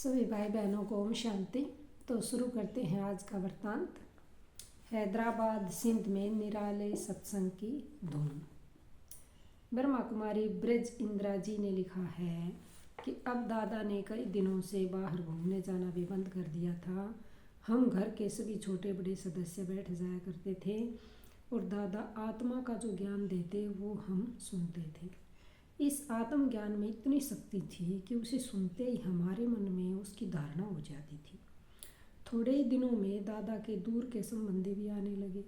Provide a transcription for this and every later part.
सभी भाई बहनों को ओम शांति। तो शुरू करते हैं आज का वृत्तांत। हैदराबाद सिंध में निराले सत्संग की धूम। ब्रह्मा कुमारी ब्रिज इंदिरा जी ने लिखा है कि अब दादा ने कई दिनों से बाहर घूमने जाना भी बंद कर दिया था। हम घर के सभी छोटे बड़े सदस्य बैठ जाया करते थे और दादा आत्मा का जो ज्ञान देते वो हम सुनते थे। इस आत्मज्ञान में इतनी शक्ति थी कि उसे सुनते ही हमारे मन में उसकी धारणा हो जाती थी। थोड़े ही दिनों में दादा के दूर के संबंधी भी आने लगे।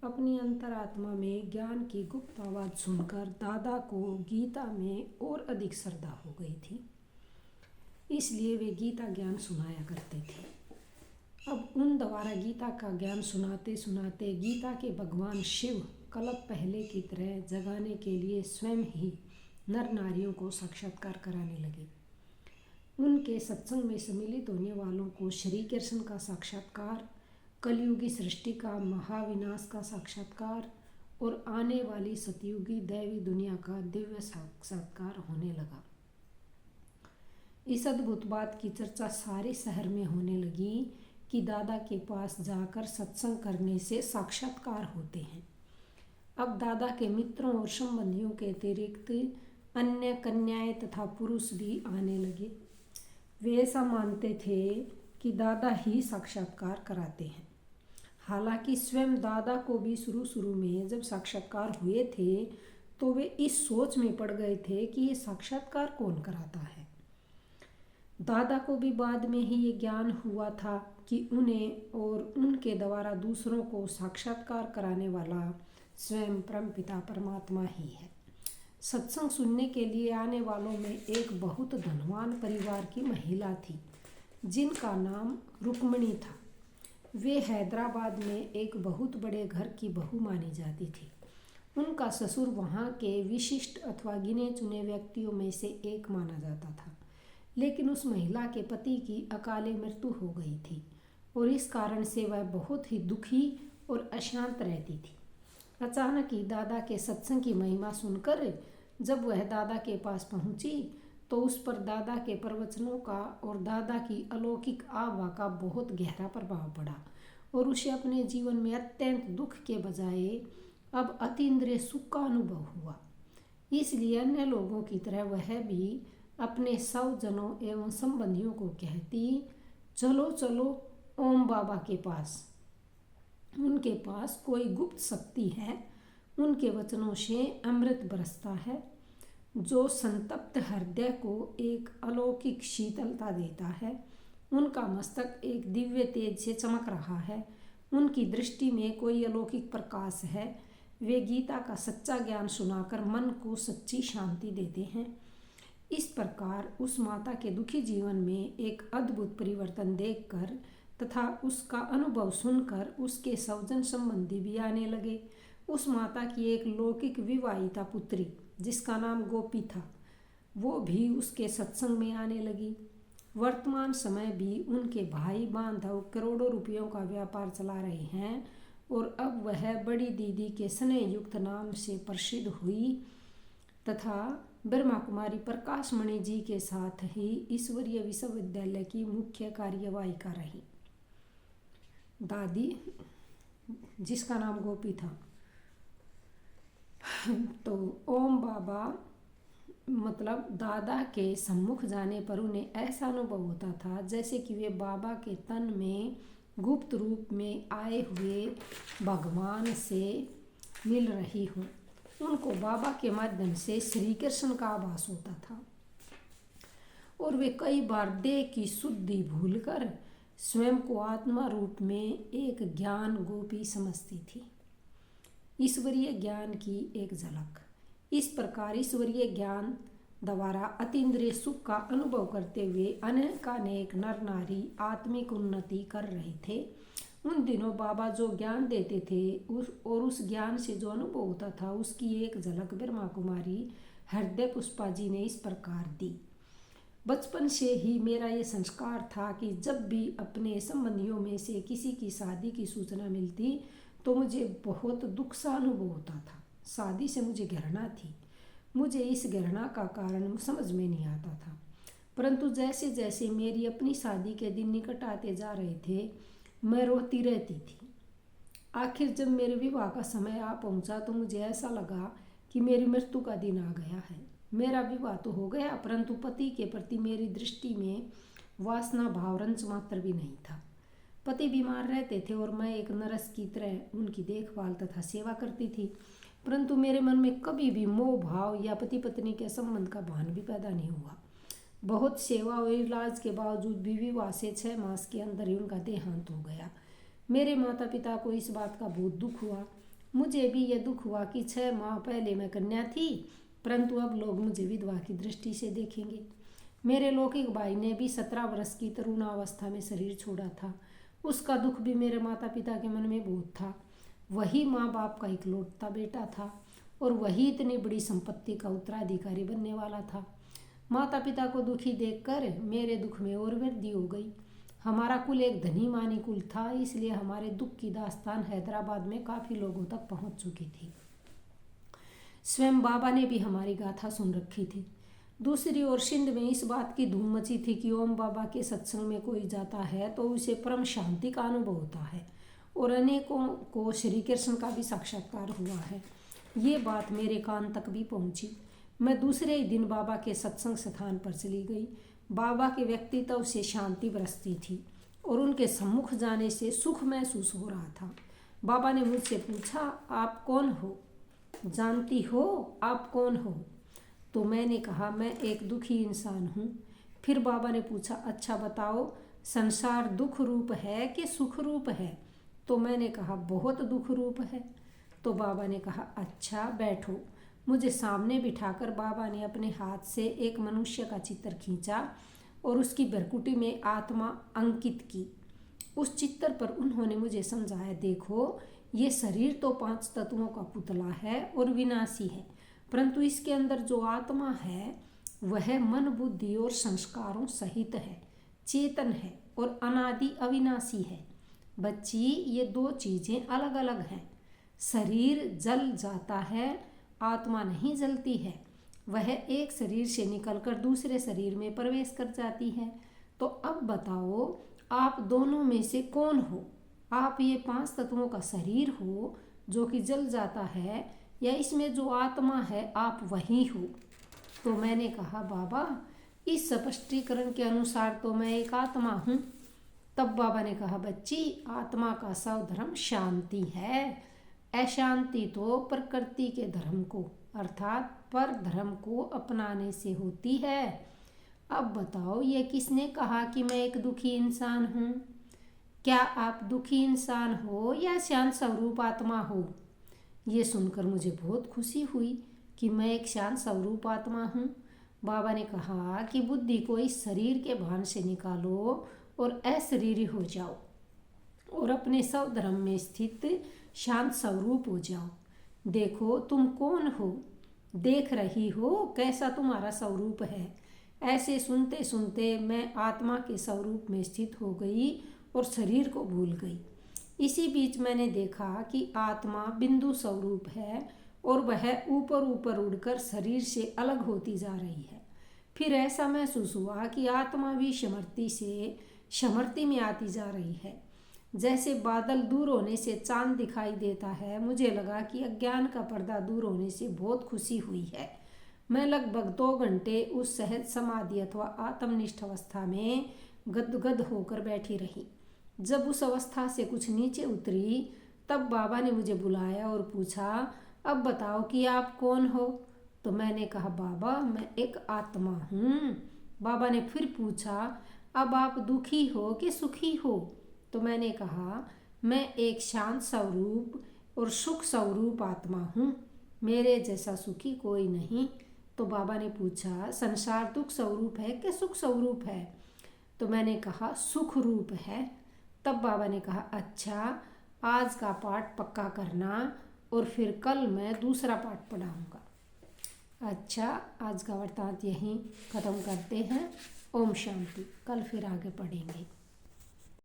अपनी अंतरात्मा में ज्ञान की गुप्त आवाज़ सुनकर दादा को गीता में और अधिक श्रद्धा हो गई थी, इसलिए वे गीता ज्ञान सुनाया करते थे। अब उन द्वारा गीता का ज्ञान सुनाते सुनाते गीता के भगवान शिव कल्प पहले की तरह जगाने के लिए स्वयं ही नर नारियों को साक्षात्कार कराने लगे। उनके सत्संग में सम्मिलित होने वालों को श्री कृष्ण का साक्षात्कार, कलयुगी सृष्टि का महाविनाश का साक्षात्कार और आने वाली सतयुगी दैवी दुनिया का दिव्य साक्षात्कार होने लगा। इस अद्भुत बात की चर्चा सारे शहर में होने लगी कि दादा के पास जाकर सत्संग करने से साक्षात्कार होते हैं। अब दादा के मित्रों और संबंधियों के अतिरिक्त अन्य कन्याएं तथा पुरुष भी आने लगे। वे ऐसा मानते थे कि दादा ही साक्षात्कार कराते हैं। हालांकि स्वयं दादा को भी शुरू में जब साक्षात्कार हुए थे तो वे इस सोच में पड़ गए थे कि ये साक्षात्कार कौन कराता है। दादा को भी बाद में ही ये ज्ञान हुआ था कि उन्हें और उनके द्वारा दूसरों को साक्षात्कार कराने वाला स्वयं परमपिता परमात्मा ही है। सत्संग सुनने के लिए आने वालों में एक बहुत धनवान परिवार की महिला थी जिनका नाम रुक्मणी था। वे हैदराबाद में एक बहुत बड़े घर की बहू मानी जाती थी। उनका ससुर वहाँ के विशिष्ट अथवा गिने चुने व्यक्तियों में से एक माना जाता था, लेकिन उस महिला के पति की अकाले मृत्यु हो गई थी और इस कारण से वह बहुत ही दुखी और अशांत रहती थी। अचानक ही दादा के सत्संग की महिमा सुनकर जब वह दादा के पास पहुंची तो उस पर दादा के प्रवचनों का और दादा की अलौकिक आभा का बहुत गहरा प्रभाव पड़ा और उसे अपने जीवन में अत्यंत दुख के बजाय अब अतीन्द्रिय सुख का अनुभव हुआ। इसलिए अन्य लोगों की तरह वह भी अपने स्वजनों एवं संबंधियों को कहती, चलो चलो ओम बाबा के पास, उनके पास कोई गुप्त शक्ति है, उनके वचनों से अमृत बरसता है जो संतप्त हृदय को एक अलौकिक शीतलता देता है। उनका मस्तक एक दिव्य तेज से चमक रहा है, उनकी दृष्टि में कोई अलौकिक प्रकाश है। वे गीता का सच्चा ज्ञान सुनाकर मन को सच्ची शांति देते हैं। इस प्रकार उस माता के दुखी जीवन में एक अद्भुत परिवर्तन देखकर तथा उसका अनुभव सुनकर उसके स्वजन संबंधी भी आने लगे। उस माता की एक लौकिक विवाहिता पुत्री जिसका नाम गोपी था, वो भी उसके सत्संग में आने लगी। वर्तमान समय भी उनके भाई बांधव करोड़ों रुपयों का व्यापार चला रहे हैं और अब वह बड़ी दीदी के स्नेह युक्त नाम से प्रसिद्ध हुई तथा ब्रह्मा कुमारी प्रकाशमणि जी के साथ ही ईश्वरीय विश्वविद्यालय की मुख्य कार्यवाहिका रही। दादी जिसका नाम गोपी था, तो ओम बाबा मतलब दादा के सम्मुख जाने पर उन्हें ऐसा अनुभव होता था जैसे कि वे बाबा के तन में गुप्त रूप में आए हुए भगवान से मिल रही हूँ। उनको बाबा के माध्यम से श्री कृष्ण का आभास होता था और वे कई बार देह की शुद्धि भूलकर स्वयं को आत्मा रूप में एक ज्ञान गोपी समझती थी। ईश्वरीय ज्ञान की एक झलक। इस प्रकार ईश्वरीय ज्ञान द्वारा अतीन्द्रिय सुख का अनुभव करते हुए अनेकानेक नर नारी आत्मिक उन्नति कर रहे थे। उन दिनों बाबा जो ज्ञान देते थे उस ज्ञान से जो अनुभव होता था उसकी एक झलक ब्रह्मा कुमारी हृदय पुष्पा जी ने इस प्रकार दी। बचपन से ही मेरा ये संस्कार था कि जब भी अपने संबंधियों में से किसी की शादी की सूचना मिलती तो मुझे बहुत दुख सा अनुभव होता था। शादी से मुझे घृणा थी। मुझे इस घृणा का कारण समझ में नहीं आता था, परंतु जैसे जैसे मेरी अपनी शादी के दिन निकट आते जा रहे थे मैं रोती रहती थी। आखिर जब मेरे विवाह का समय आ पहुंचा तो मुझे ऐसा लगा कि मेरी मृत्यु का दिन आ गया है। मेरा विवाह तो हो गया, परंतु पति के प्रति मेरी दृष्टि में वासना भावरंच मात्र भी नहीं था। पति बीमार रहते थे और मैं एक नर्स की तरह उनकी देखभाल तथा सेवा करती थी, परंतु मेरे मन में कभी भी मोह भाव या पति पत्नी के संबंध का भान भी पैदा नहीं हुआ। बहुत सेवा और इलाज के बावजूद भी विवाह से 6 मास के अंदर ही उनका देहांत हो गया। मेरे माता पिता को इस बात का बहुत दुख हुआ। मुझे भी यह दुख हुआ कि 6 माह पहले मैं कन्या थी, परंतु अब लोग मुझे विधवा की दृष्टि से देखेंगे। मेरे लौकिक भाई ने भी 17 वर्ष की तरुणावस्था में शरीर छोड़ा था। उसका दुख भी मेरे माता पिता के मन में बहुत था। वही माँ बाप का इकलौता बेटा था और वही इतनी बड़ी संपत्ति का उत्तराधिकारी बनने वाला था। माता पिता को दुखी देखकर मेरे दुख में और वृद्धि हो गई। हमारा कुल एक धनी मानी कुल था, इसलिए हमारे दुख की दास्तान हैदराबाद में काफ़ी लोगों तक पहुंच चुकी थी। स्वयं बाबा ने भी हमारी गाथा सुन रखी थी। दूसरी ओर सिंध में इस बात की धूम मची थी कि ओम बाबा के सत्संग में कोई जाता है तो उसे परम शांति का अनुभव होता है और अनेकों को श्री कृष्ण का भी साक्षात्कार हुआ है। ये बात मेरे कान तक भी पहुंची। मैं दूसरे ही दिन बाबा के सत्संग स्थान पर चली गई। बाबा के व्यक्तित्व से शांति बरसती थी और उनके सम्मुख जाने से सुख महसूस हो रहा था। बाबा ने मुझसे पूछा, आप कौन हो? जानती हो आप कौन हो? तो मैंने कहा, मैं एक दुखी इंसान हूँ। फिर बाबा ने पूछा, अच्छा बताओ, संसार दुख रूप है कि सुख रूप है? तो मैंने कहा, बहुत दुख रूप है। तो बाबा ने कहा, अच्छा बैठो। मुझे सामने बिठाकर बाबा ने अपने हाथ से एक मनुष्य का चित्र खींचा और उसकी भरकुटी में आत्मा अंकित की। उस चित्र पर उन्होंने मुझे समझाया, देखो ये शरीर तो 5 तत्वों का पुतला है और विनाशी है, परंतु इसके अंदर जो आत्मा है वह मन बुद्धि और संस्कारों सहित है, चेतन है और अनादि अविनाशी है। बच्ची, ये 2 चीज़ें अलग अलग हैं। शरीर जल जाता है, आत्मा नहीं जलती है। वह एक शरीर से निकलकर दूसरे शरीर में प्रवेश कर जाती है। तो अब बताओ, आप दोनों में से कौन हो? आप ये 5 तत्वों का शरीर हो जो कि जल जाता है, या इसमें जो आत्मा है आप वही हो? तो मैंने कहा, बाबा इस स्पष्टीकरण के अनुसार तो मैं एक आत्मा हूँ। तब बाबा ने कहा, बच्ची, आत्मा का स्वधर्म शांति है। अशांति तो प्रकृति के धर्म को अर्थात पर धर्म को अपनाने से होती है। अब बताओ, ये किसने कहा कि मैं एक दुखी इंसान हूँ? क्या आप दुखी इंसान हो या शांत स्वरूप आत्मा हो? ये सुनकर मुझे बहुत खुशी हुई कि मैं एक शांत स्वरूप आत्मा हूँ। बाबा ने कहा कि बुद्धि को इस शरीर के भान से निकालो और अशरीरी हो जाओ और अपने स्वधर्म में स्थित शांत स्वरूप हो जाओ। देखो तुम कौन हो, देख रही हो कैसा तुम्हारा स्वरूप है। ऐसे सुनते सुनते मैं आत्मा के स्वरूप में स्थित हो गई और शरीर को भूल गई। इसी बीच मैंने देखा कि आत्मा बिंदु स्वरूप है और वह ऊपर ऊपर उड़कर शरीर से अलग होती जा रही है। फिर ऐसा महसूस हुआ कि आत्मा भी समृद्धि से समृद्धि में आती जा रही है। जैसे बादल दूर होने से चांद दिखाई देता है, मुझे लगा कि अज्ञान का पर्दा दूर होने से बहुत खुशी हुई है। मैं लगभग 2 घंटे उस सहज समाधि अथवा आत्मनिष्ठ अवस्था में गदगद होकर बैठी रही। जब उस अवस्था से कुछ नीचे उतरी तब बाबा ने मुझे बुलाया और पूछा, अब बताओ कि आप कौन हो? तो मैंने कहा, बाबा मैं एक आत्मा हूँ। बाबा ने फिर पूछा, अब आप दुखी हो कि सुखी हो? तो मैंने कहा, मैं एक शांत स्वरूप और सुख स्वरूप आत्मा हूँ। मेरे जैसा सुखी कोई नहीं। तो बाबा ने पूछा, संसार दुख स्वरूप है कि सुख स्वरूप है? तो मैंने कहा, सुख रूप है। तब बाबा ने कहा, अच्छा आज का पाठ पक्का करना और फिर कल मैं दूसरा पाठ पढ़ाऊँगा। अच्छा, आज का वृत्तांत यहीं ख़त्म करते हैं। ओम शांति। कल फिर आगे पढ़ेंगे।